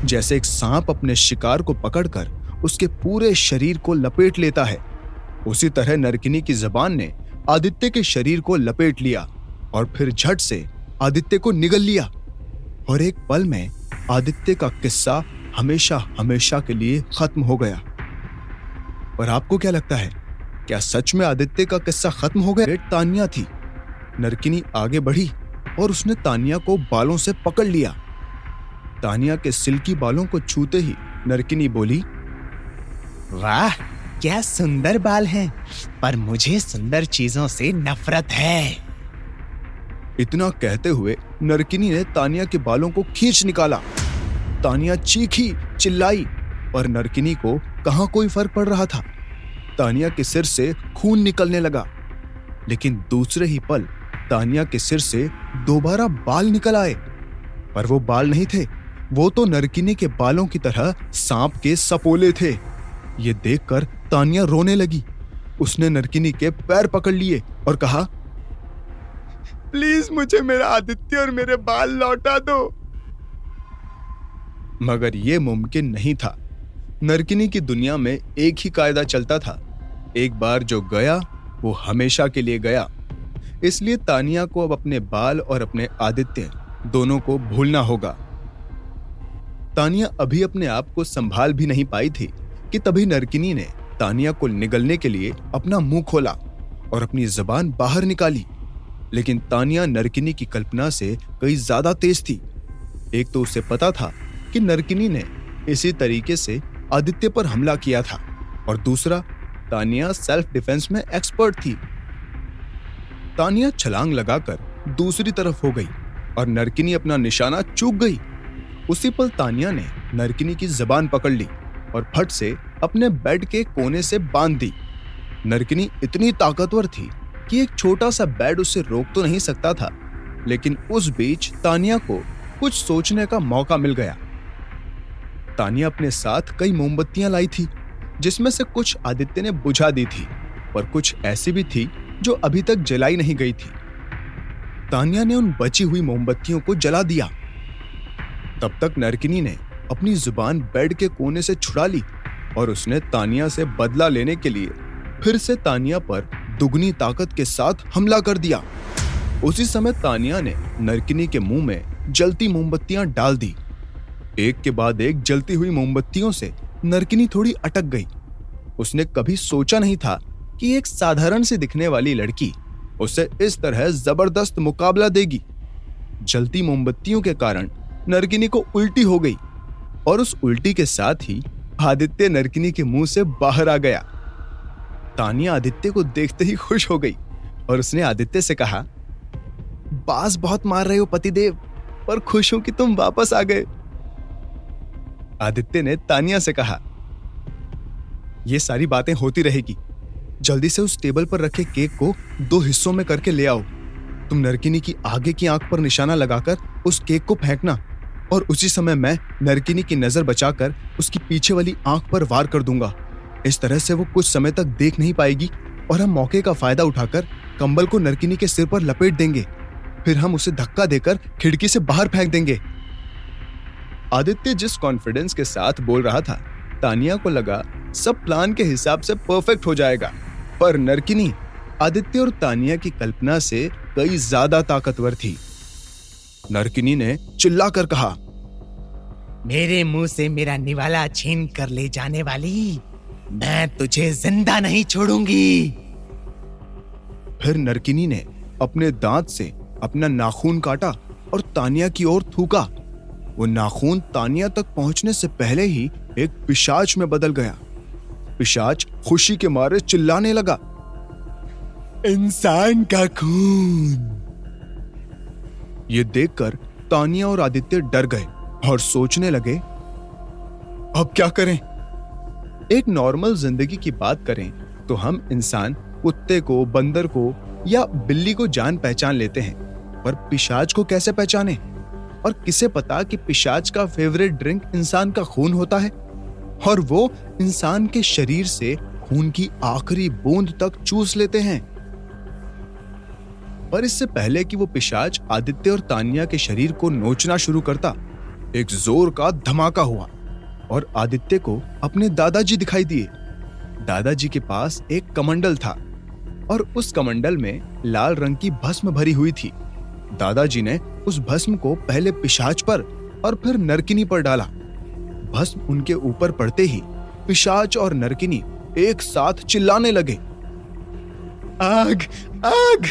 जैसे एक सांप अपने शिकार को पकड़कर उसके पूरे शरीर को लपेट लेता है, उसी तरह नरकिनी की जबान ने आदित्य के शरीर को लपेट लिया और फिर झट से आदित्य को निगल लिया। और एक पल में आदित्य का किस्सा हमेशा हमेशा के लिए खत्म हो गया। और आपको क्या लगता है, क्या सच में आदित्य का किस्सा खत्म हो गया? तानिया थी। नरकिनी आगे बढ़ी और उसने तानिया को बालों से पकड़ लिया। तानिया के सिल्की बालों को छूते ही नरकिनी बोली, वाह, क्या सुंदर बाल हैं, पर मुझे सुंदर चीजों से नफरत है। इतना कहते हुए नरकिनी ने तानिया के बालों को खींच निकाला। तानिया चीखी, चिल्लाई, पर नरकिनी को कहां कोई फर्क पड़ रहा था। तानिया के सिर से खून निकलने लगा, लेकिन दूसरे ही पल तानिया के सिर से दोबारा बाल निकल आए। पर वो बाल नहीं थे, वो तो नरकिनी के बालों की तरह सांप के सपोले थे। ये देखकर तानिया रोने लगी। उसने नरकिनी के पैर पकड़ लिए और कहा, प्लीज मुझे मेरा आदित्य और मेरे बाल लौटा दो। मगर यह मुमकिन नहीं था। नरकिनी की दुनिया में एक ही कायदा चलता था, एक बार जो गया वो हमेशा के लिए गया। इसलिए तानिया को अब अपने बाल और अपने आदित्य दोनों को भूलना होगा। तानिया अभी अपने आप को संभाल भी नहीं पाई थी कि तभी नरकिनी ने तानिया को निगलने के लिए अपना मुंह खोला और अपनी जबान बाहर निकाली। लेकिन तानिया नरकिनी की कल्पना से कहीं ज्यादा तेज थी। एक तो उसे पता था कि नरकिनी ने इसी तरीके से आदित्य पर हमला किया था, और दूसरा, तानिया सेल्फ डिफेंस में एक्सपर्ट थी। तानिया छलांग लगाकर दूसरी तरफ हो गई और नरकिनी अपना निशाना चूक गई। उसी पल तानिया ने नरकिनी की जबान पकड़ ली और फट से अपने बेड के कोने से बांध दी। नरकिनी इतनी ताकतवर थी कि एक छोटा सा बेड उसे रोक तो नहीं सकता था, लेकिन उस बीच तानिया को कुछ सोचने का मौका मिल गया। तानिया अपने साथ कई मोमबत्तियां लाई थी, जिसमें से कुछ आदित्य ने बुझा दी थी, पर कुछ ऐसी भी थी जो अभी तक जलाई नहीं गई थी। तानिया ने उन बची हुई मोमबत्तियों को जला दिया। तब तक नरकिनी ने अपनी जुबान बेड के कोने से छुड़ा ली और उसने तानिया से बदला लेने के लिए फिर से तानिया पर दुगनी ताकत के साथ हमला कर दिया। उसी समय तानिया ने नरकिनी के मुंह में जलती मोमबत्तियां डाल दी। एक के बाद एक जलती हुई मोमबत्तियों से नरकिनी थोड़ी अटक गई। उसने कभी सोचा नहीं था कि एक साधारण सी दिखने वाली लड़की उसे इस तरह जबरदस्त मुकाबला देगी। जलती मोमबत्तियों के कारण नरकिनी को उल्टी हो गई और उस उल्टी के साथ ही आदित्य नरकिनी के मुंह से बाहर आ गया। तानिया आदित्य को देखते ही खुश हो गई और उसने आदित्य से कहा, बाज बहुत मार रहे हो पतिदेव, पर खुश हूं कि तुम वापस आ गए। आदित्य ने तानिया से कहा, ये सारी बातें होती रहेगी, जल्दी से उस टेबल पर रखे केक को 2 हिस्सों में करके ले आओ। तुम नरकिनी की आगे की आंख पर निशाना लगाकर उस केक को फेंकना, और उसी समय मैं नरकिनी की नजर बचाकर उसकी पीछे वाली आंख पर वार कर दूंगा। इस तरह से वो कुछ समय तक देख नहीं पाएगी और हम मौके का फायदा उठाकर कंबल को नरकिनी के सिर पर लपेट देंगे। फिर हम उसे धक्का देकर खिड़की से बाहर फेंक देंगे। आदित्य जिस कॉन्फिडेंस के साथ बोल रहा था, तानिया को लगा सब प्लान के हिसाब से परफेक्ट हो जाएगा। पर नरकिनी आदित्य और तानिया की कल्पना से कई ज्यादा ताकतवर थी। नरकिनी ने चिल्लाकर कहा, मेरे मुंह से मेरा निवाला छीन कर ले जाने वाली, मैं तुझे जिंदा नहीं छोड़ूंगी। फिर नरकिनी ने अपने दांत से अपना नाखून काटा और तानिया की ओर थूका। वो नाखून तानिया तक पहुंचने से पहले ही एक पिशाच में बदल गया। पिशाच खुशी के मारे चिल्लाने लगा, इंसान का खून। ये देखकर तानिया और आदित्य डर गए और सोचने लगे, अब क्या करें? एक नॉर्मल जिंदगी की बात करें तो हम इंसान कुत्ते को, बंदर को या बिल्ली को जान पहचान लेते हैं, पर पिशाच को कैसे पहचाने? और किसे पता कि पिशाच का फेवरेट ड्रिंक इंसान का खून होता है और वो इंसान के शरीर से खून की आखिरी बूंद तक चूस लेते हैं। पर इससे पहले कि वो पिशाच आदित्य और तानिया के शरीर को नोचना शुरू करता, एक जोर का धमाका हुआ और आदित्य को अपने दादाजी दिखाई दिए। दादाजी के पास एक कमंडल था और उस कमंडल में लाल रंग की भस्म भरी हुई थी। दादाजी ने उस भस्म को पहले पिशाच पर और फिर नरकिनी पर डाला। भस्म उनके ऊपर पड़ते ही पिशाच और नरकिनी एक साथ चिल्लाने लगे, आग आग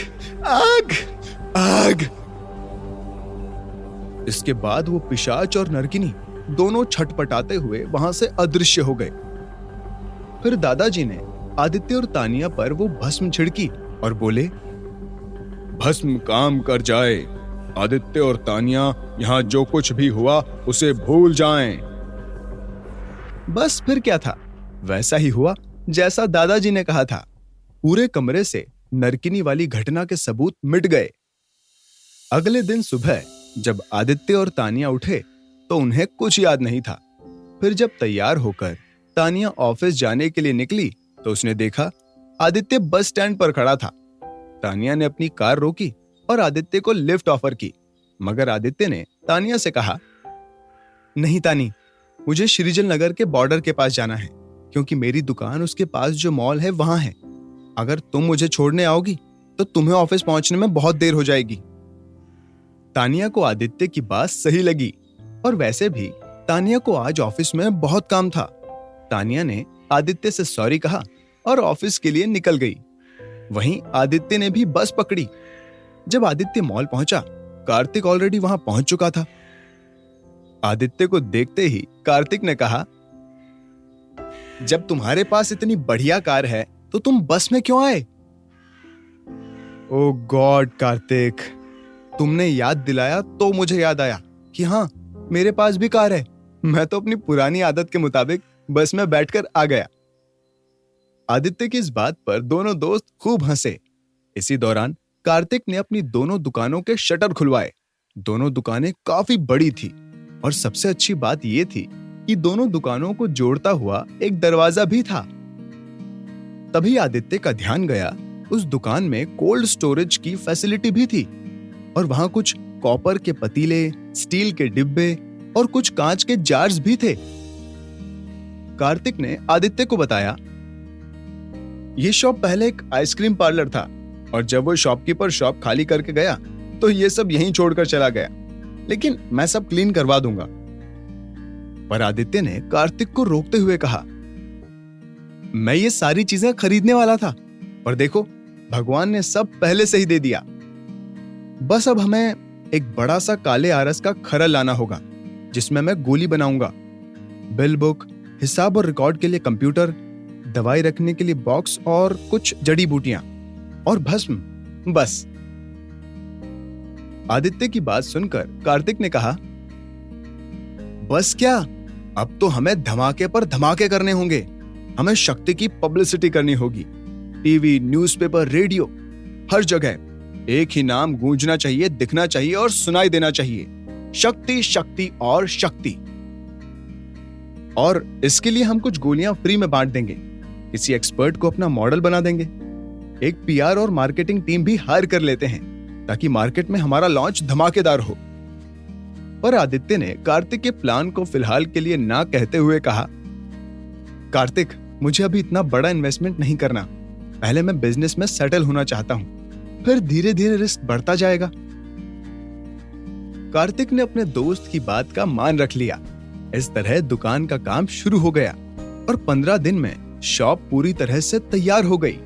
आग आग। इसके बाद वो पिशाच और नरकिनी दोनों छटपटाते हुए वहां से अदृश्य हो गए। फिर दादाजी ने आदित्य और तानिया पर वो भस्म छिड़की और बोले, भस्म काम कर जाए। आदित्य और तानिया यहां जो कुछ भी हुआ उसे भूल जाएं। बस फिर क्या था, वैसा ही हुआ जैसा दादाजी ने कहा था। पूरे कमरे से नरकिनी वाली घटना के सबूत मिट गए। अगले दिन सुबह जब आदित्य और तानिया उठे तो उन्हें कुछ याद नहीं था। फिर जब तैयार होकर तानिया ऑफिस जाने के लिए निकली तो उसने देखा आदित्य बस स्टैंड पर खड़ा था। तानिया ने अपनी कार रोकी और आदित्य को लिफ्ट ऑफर की, मगर आदित्य ने तानिया से कहा, नहीं तानी, मुझे श्रीजल नगर के बॉर्डर के पास जाना है, क्योंकि मेरी दुकान उसके पास जो मॉल है वहां है। अगर तुम मुझे छोड़ने आओगी तो तुम्हें ऑफिस पहुंचने में बहुत देर हो जाएगी। तानिया को आदित्य की बात सही लगी और वैसे भी तानिया को आज ऑफिस में बहुत काम था। तानिया ने आदित्य से सॉरी कहा और ऑफिस के लिए निकल गई। वहीं आदित्य ने भी बस पकड़ी। जब आदित्य मॉल पहुंचा, कार्तिक ऑलरेडी वहां पहुंच चुका था। आदित्य को देखते ही कार्तिक ने कहा, जब तुम्हारे पास इतनी बढ़िया कार है तो तुम बस में क्यों आए? ओ गॉड कार्तिक, तुमने याद दिलाया तो मुझे याद आया कि हाँ, मेरे पास भी कार है। मैं तो अपनी पुरानी आदत के मुताबिक बस में बैठकर आ गया। आदित्य की इस बात पर दोनों दोस्त खूब हंसे। इसी दौरान कार्तिक ने अपनी दोनों दुकानों के शटर खुलवाए। दोनों दुकानें काफी बड़ी थी और सबसे अच्छी बात यह थी कि दोनों दुकानों को जोड़ता हुआ एक दरवाजा भी था। तभी आदित्य का ध्यान गया, उस दुकान में कोल्ड स्टोरेज की फैसिलिटी भी थी और वहां कुछ कॉपर के पतीले, स्टील के डिब्बे और कुछ कांच के जार्स भी थे। कार्तिक ने आदित्य को बताया, ये शॉप पहले एक आइसक्रीम पार्लर था और जब वो शॉपकीपर शॉप खाली करके गया तो ये सब यहीं छोड़कर चला गया, लेकिन मैं सब क्लीन करवा दूंगा। पर आदित्य ने कार्तिक को रोकते हुए कहा, मैं ये सारी चीजें खरीदने वाला था, पर देखो भगवान ने सब पहले से ही दे दिया। बस अब हमें एक बड़ा सा काले आरस का खरल लाना होगा जिसमें मैं गोली बनाऊंगा, बिल बुक, हिसाब और रिकॉर्ड के लिए कंप्यूटर, दवाई रखने के लिए बॉक्स और कुछ जड़ी बूटियां और भस्म, बस। आदित्य की बात सुनकर कार्तिक ने कहा, बस क्या, अब तो हमें धमाके पर धमाके करने होंगे। हमें शक्ति की पब्लिसिटी करनी होगी। टीवी, न्यूज़पेपर, रेडियो, हर जगह एक ही नाम गूंजना चाहिए, दिखना चाहिए और सुनाई देना चाहिए, शक्ति, शक्ति और शक्ति। और इसके लिए हम कुछ गोलियां फ्री में बांट देंगे। किसी एक्सपर्ट को अपना मॉडल बना देंगे। एक पीआर और मार्केटिंग टीम भी हायर कर लेते हैं ताकि मार्केट में हमारा लॉन्च धमाकेदार हो। पर आदित्य ने कार्तिक के प्लान को फिलहाल के लिए ना कहते हुए कहा, कार्तिक, मुझे अभी इतना बड़ा इन्वेस्टमेंट नहीं करना। पहले मैं बिजनेस में सेटल होना चाहता हूं, फिर धीरे धीरे रिस्क बढ़ता जाएगा। कार्तिक ने अपने दोस्त की बात का मान रख लिया। इस तरह दुकान का काम शुरू हो गया और 15 दिन में शॉप पूरी तरह से तैयार हो गई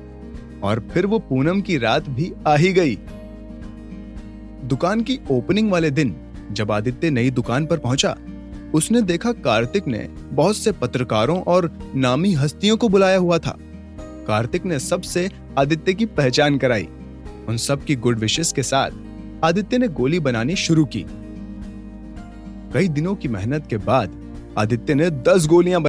और फिर वो पूनम की रात भी आ ही गई। दुकान की ओपनिंग वाले दिन जब आदित्य नई दुकान पर पहुंचा, उसने देखा कार्तिक ने बहुत से पत्रकारों और नामी हस्तियों को बुलाया हुआ था। कार्तिक ने सबसे आदित्य की पहचान कराई। उन सब की गुड विशेस के साथ आदित्य ने गोली बनानी शुरू की। कई दिनों की मेहनत के बाद आदित्य ने 10 गोलियां